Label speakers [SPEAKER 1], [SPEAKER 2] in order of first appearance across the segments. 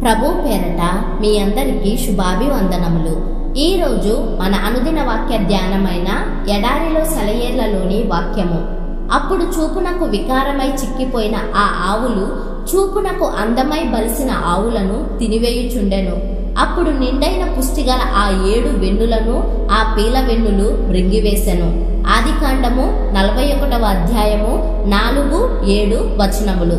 [SPEAKER 1] ప్రభు పేరట మీ అందరికీ శుభాభివందనములు. ఈరోజు మన అనుదిన వాక్య ధ్యానమైన ఎడారిలో సెలయేర్లలోని వాక్యము. అప్పుడు చూపునకు వికారమై చిక్కిపోయిన ఆ ఆవులు చూపునకు అందమై బలిసిన ఆవులను తినివేయుచుండెను. అప్పుడు నిండైన పుష్టిగల ఆ 7 వెన్నులను ఆ పీల వెన్నులు మృంగివేసెను. ఆదికాండము 41వ అధ్యాయము 4-7 వచనములు.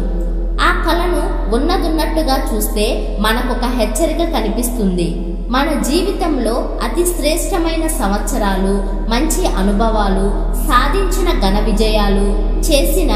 [SPEAKER 1] ఆ కళను ఉన్నదున్నట్టుగా చూస్తే మనకొక హెచ్చరిక కనిపిస్తుంది. మన జీవితంలో అతి శ్రేష్టమైన సంవత్సరాలు, మంచి అనుభవాలు, సాధించిన ఘన విజయాలు, చేసిన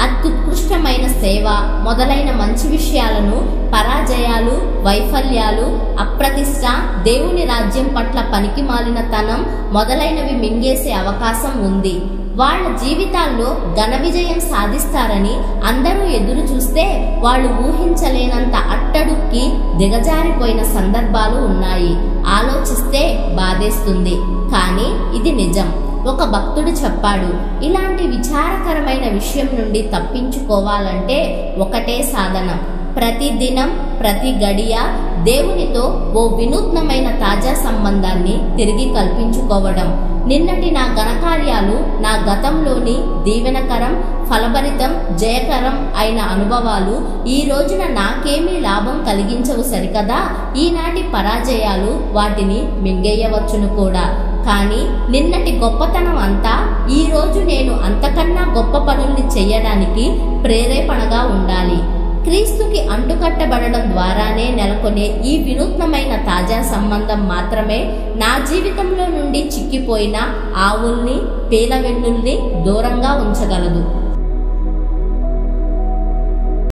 [SPEAKER 1] అత్యుత్కృష్టమైన సేవ మొదలైన మంచి విషయాలను పరాజయాలు, వైఫల్యాలు, అప్రతిష్ట, దేవుని రాజ్యం పట్ల పనికిమాలినతనం మొదలైనవి మింగేసే అవకాశం ఉంది. వాళ్ళ జీవితాల్లో ఘన విజయం సాధిస్తారని అందరూ ఎదురు చూస్తే వాళ్ళు ఊహించలేనంత అట్టడుక్కి దిగజారిపోయిన సందర్భాలు ఉన్నాయి. ఆలోచిస్తే బాధేస్తుంది, కానీ ఇది నిజం. ఒక భక్తుడు చెప్పాడు, ఇలాంటి విచారకరమైన విషయం నుండి తప్పించుకోవాలంటే ఒకటే సాధనం. ప్రతి దినం, ప్రతి గడియ దేవునితో ఓ వినూత్నమైన తాజా సంబంధాన్ని తిరిగి కల్పించుకోవడం. నిన్నటి నా ఘనకార్యాలు, నా గతంలోని దీవెనకరం, ఫలభరితం, జయకరం అయిన అనుభవాలు ఈ రోజున నాకేమీ లాభం కలిగించవు సరికదా. ఈనాటి పరాజయాలు వాటిని మింగేయవచ్చును కూడా. కానీ నిన్నటి గొప్పతనం అంతా ఈ రోజు నేను అంతకన్నా గొప్ప పనుల్ని చెయ్యడానికి ప్రేరేపణగా ఉండాలి. క్రీస్తుకి అంటుకట్టబడడం ద్వారానే నెలకొనే ఈ వినూత్నమైన తాజా సంబంధం మాత్రమే నా జీవితంలో నుండి చిక్కిపోయిన ఆవుల్ని, పీలవెన్నుల్ని దూరంగా ఉంచగలదు.